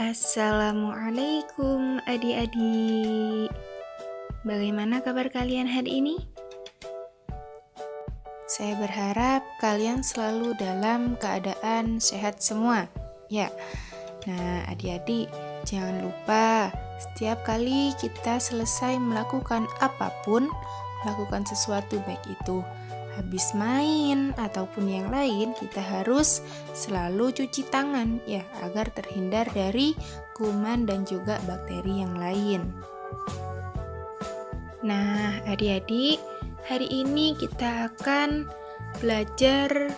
Assalamualaikum adik-adik. Bagaimana kabar kalian hari ini? Saya berharap kalian selalu dalam keadaan sehat semua. Ya. Nah, adik-adik, jangan lupa setiap kali kita selesai melakukan apapun, melakukan sesuatu baik itu habis main ataupun yang lain, kita harus selalu cuci tangan ya, agar terhindar dari kuman dan juga bakteri yang lain. Nah, adik-adik, hari ini kita akan belajar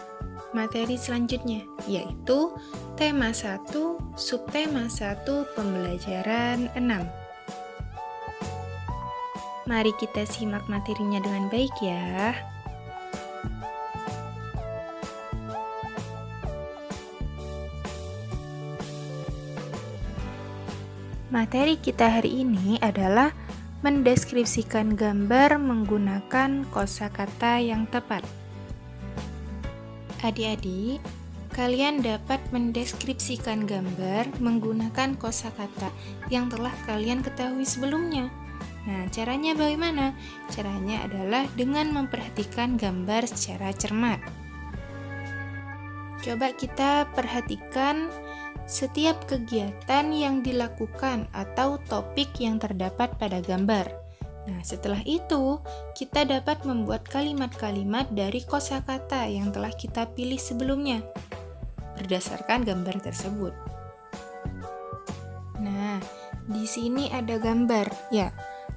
materi selanjutnya, yaitu tema 1, subtema 1, pembelajaran 6. Mari kita simak materinya dengan baik ya. Materi kita hari ini adalah mendeskripsikan gambar menggunakan kosakata yang tepat. Adik-adik, kalian dapat mendeskripsikan gambar menggunakan kosakata yang telah kalian ketahui sebelumnya. Nah, caranya bagaimana? Caranya adalah dengan memperhatikan gambar secara cermat. Coba kita perhatikan setiap kegiatan yang dilakukan atau topik yang terdapat pada gambar. Nah, setelah itu, kita dapat membuat kalimat-kalimat dari kosakata yang telah kita pilih sebelumnya berdasarkan gambar tersebut. Nah, di sini ada gambar, ya.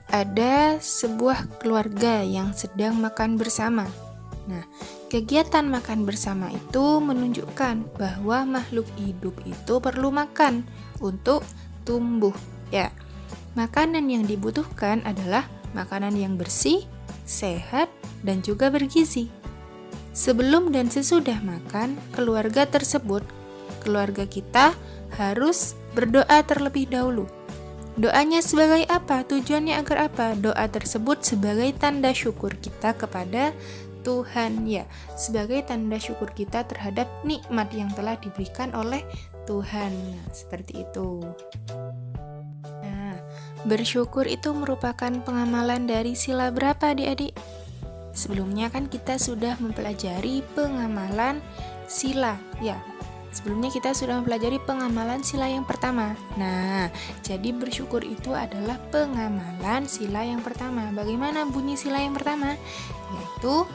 Ada sebuah keluarga yang sedang makan bersama. Nah, kegiatan makan bersama itu menunjukkan bahwa makhluk hidup itu perlu makan untuk tumbuh, ya. Makanan yang dibutuhkan adalah makanan yang bersih, sehat, dan juga bergizi. Sebelum dan sesudah makan, keluarga kita harus berdoa terlebih dahulu. Doanya sebagai apa? Tujuannya agar apa? Doa tersebut sebagai tanda syukur kita kepada Tuhan, ya, sebagai tanda syukur kita terhadap nikmat yang telah diberikan oleh Tuhan. Nah, seperti itu. Nah, bersyukur itu merupakan pengamalan dari sila berapa, adik-adik? Sebelumnya kan kita sudah mempelajari pengamalan sila, ya. Sebelumnya kita sudah mempelajari pengamalan sila yang pertama. Nah, jadi bersyukur itu adalah pengamalan sila yang pertama. Bagaimana bunyi sila yang pertama? Yaitu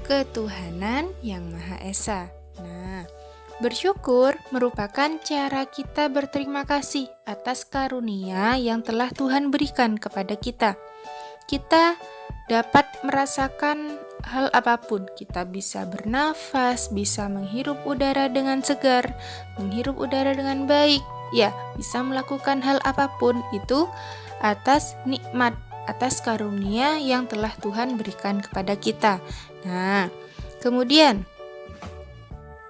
ketuhanan yang Maha Esa. Nah, bersyukur merupakan cara kita berterima kasih atas karunia yang telah Tuhan berikan kepada kita. Kita dapat merasakan hal apapun. Kita bisa bernafas, bisa menghirup udara dengan segar, menghirup udara dengan baik. Ya, bisa melakukan hal apapun itu atas nikmat, atas karunia yang telah Tuhan berikan kepada kita. Nah, kemudian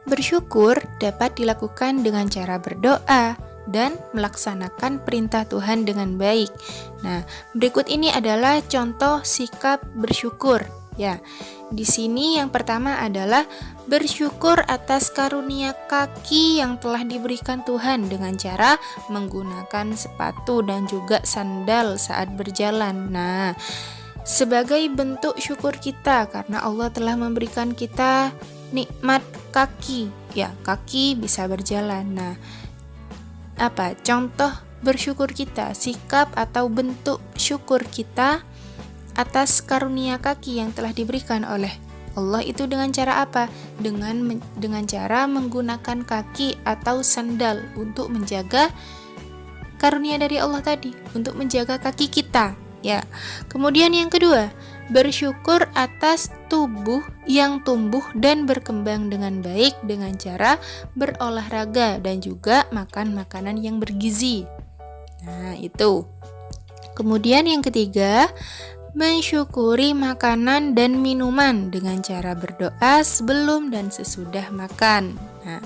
bersyukur dapat dilakukan dengan cara berdoa dan melaksanakan perintah Tuhan dengan baik. Nah, berikut ini adalah contoh sikap bersyukur. Ya, di sini yang pertama adalah bersyukur atas karunia kaki yang telah diberikan Tuhan dengan cara menggunakan sepatu dan juga sandal saat berjalan. Nah, sebagai bentuk syukur kita karena Allah telah memberikan kita nikmat kaki, ya, kaki bisa berjalan. Nah, apa contoh bersyukur kita, sikap atau bentuk syukur kita atas karunia kaki yang telah diberikan oleh Allah itu dengan cara apa? Dengan cara menggunakan kaki atau sandal untuk menjaga karunia dari Allah tadi, untuk menjaga kaki kita, ya. Kemudian yang kedua, bersyukur atas tubuh yang tumbuh dan berkembang dengan baik dengan cara berolahraga dan juga makan makanan yang bergizi. Nah, itu. Kemudian yang ketiga, mensyukuri makanan dan minuman dengan cara berdoa sebelum dan sesudah makan. Nah,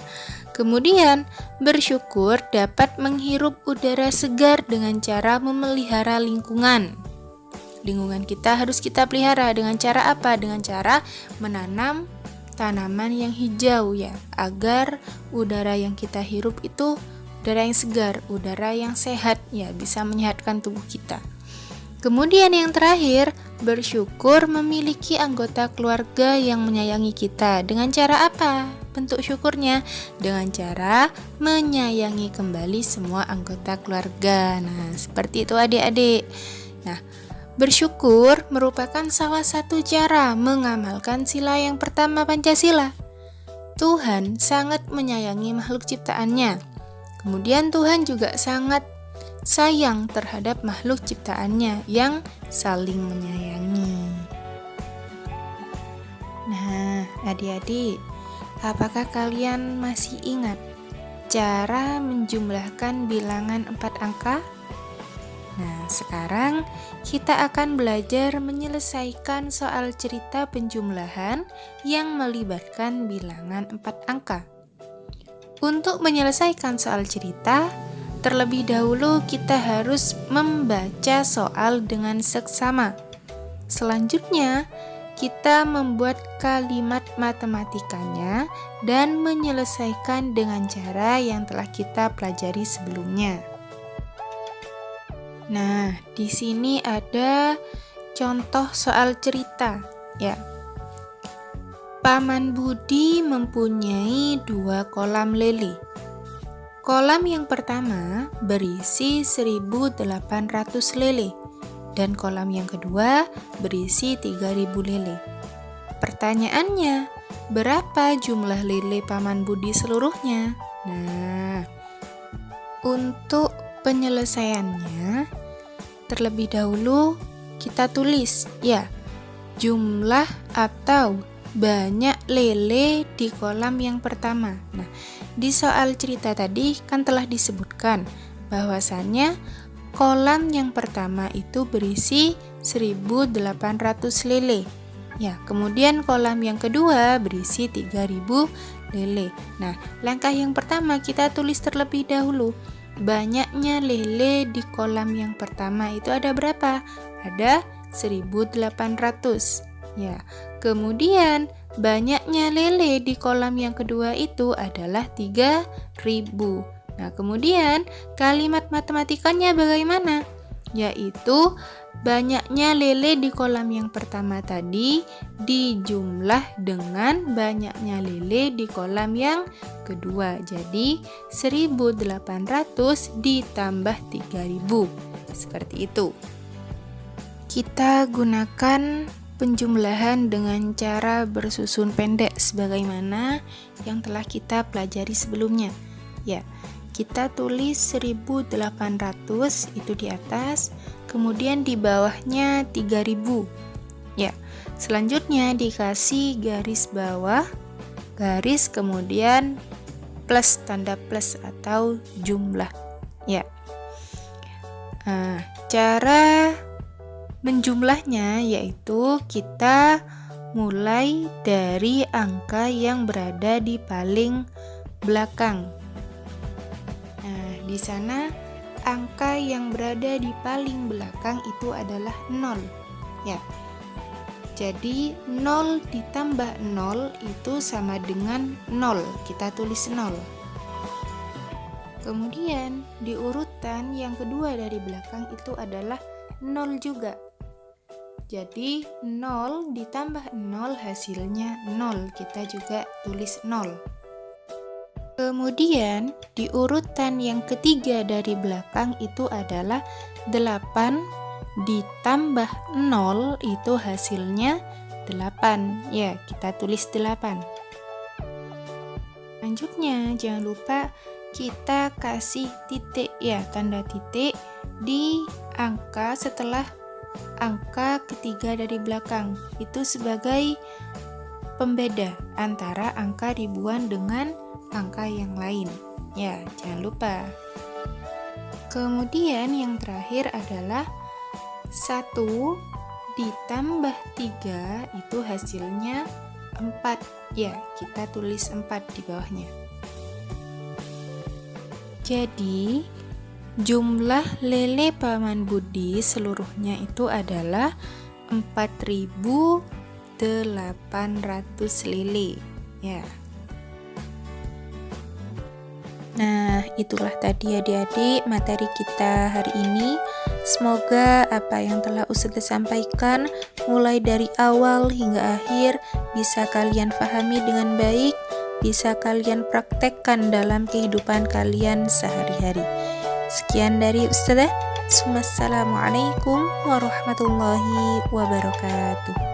kemudian bersyukur dapat menghirup udara segar dengan cara memelihara lingkungan. Lingkungan kita harus kita pelihara dengan cara apa? Dengan cara menanam tanaman yang hijau, ya, agar udara yang kita hirup itu udara yang segar, udara yang sehat, ya bisa menyehatkan tubuh kita. Kemudian yang terakhir, bersyukur memiliki anggota keluarga yang menyayangi kita. Dengan cara apa? Bentuk syukurnya dengan cara menyayangi kembali semua anggota keluarga. Nah, seperti itu adik-adik. Nah, bersyukur merupakan salah satu cara mengamalkan sila yang pertama Pancasila. Tuhan sangat menyayangi makhluk ciptaannya. Kemudian Tuhan juga sangat sayang terhadap makhluk ciptaannya yang saling menyayangi. Nah, adik-adik, apakah kalian masih ingat cara menjumlahkan bilangan 4 angka? Nah, sekarang kita akan belajar menyelesaikan soal cerita penjumlahan yang melibatkan bilangan 4 angka. Untuk menyelesaikan soal cerita, terlebih dahulu kita harus membaca soal dengan seksama. Selanjutnya, kita membuat kalimat matematikanya dan menyelesaikan dengan cara yang telah kita pelajari sebelumnya. Nah, di sini ada contoh soal cerita, ya. Paman Budi mempunyai 2 kolam lele. Kolam yang pertama berisi 1.800 lele dan kolam yang kedua berisi 3.000 lele. Pertanyaannya, berapa jumlah lele Paman Budi seluruhnya? Nah, untuk penyelesaiannya terlebih dahulu kita tulis ya jumlah atau banyak lele di kolam yang pertama. Nah, di soal cerita tadi kan telah disebutkan bahwasannya kolam yang pertama itu berisi 1.800 lele. Ya, kemudian kolam yang kedua berisi 3.000 lele. Nah, langkah yang pertama kita tulis terlebih dahulu. Banyaknya lele di kolam yang pertama itu ada berapa? Ada 1.800. Ya, kemudian banyaknya lele di kolam yang kedua itu adalah 3.000. Nah, kemudian kalimat matematikanya bagaimana? Yaitu banyaknya lele di kolam yang pertama tadi dijumlah dengan banyaknya lele di kolam yang kedua. Jadi 1.800 ditambah 3.000. Seperti itu. Kita gunakan penjumlahan dengan cara bersusun pendek sebagaimana yang telah kita pelajari sebelumnya. Ya, kita tulis 1.800 itu di atas, kemudian di bawahnya 3.000. Ya, selanjutnya dikasih garis bawah, garis kemudian plus, tanda plus atau jumlah. Ya. Nah, cara menjumlahnya yaitu kita mulai dari angka yang berada di paling belakang. Nah, di sana angka yang berada di paling belakang itu adalah 0. Ya. Jadi 0 ditambah 0 itu sama dengan 0. Kita tulis 0. Kemudian di urutan yang kedua dari belakang itu adalah 0 juga. Jadi 0 ditambah 0 hasilnya 0. Kita juga tulis 0. Kemudian di urutan yang ketiga dari belakang itu adalah 8 ditambah 0 itu hasilnya 8. Ya, kita tulis 8. Selanjutnya jangan lupa kita kasih titik ya, tanda titik di angka setelah angka ketiga dari belakang. Itu sebagai pembeda antara angka ribuan dengan angka yang lain. Ya, jangan lupa. Kemudian yang terakhir adalah 1 ditambah 3 itu hasilnya 4. Ya, kita tulis 4 di bawahnya. Jadi, jumlah lele Paman Budi seluruhnya itu adalah 4.800 lele. Ya. Nah, itulah tadi adik-adik materi kita hari ini. Semoga apa yang telah Ustazah sampaikan mulai dari awal hingga akhir bisa kalian pahami dengan baik, bisa kalian praktekkan dalam kehidupan kalian sehari-hari. Sekian dari Ustazah. Wassalamualaikum warahmatullahi wabarakatuh.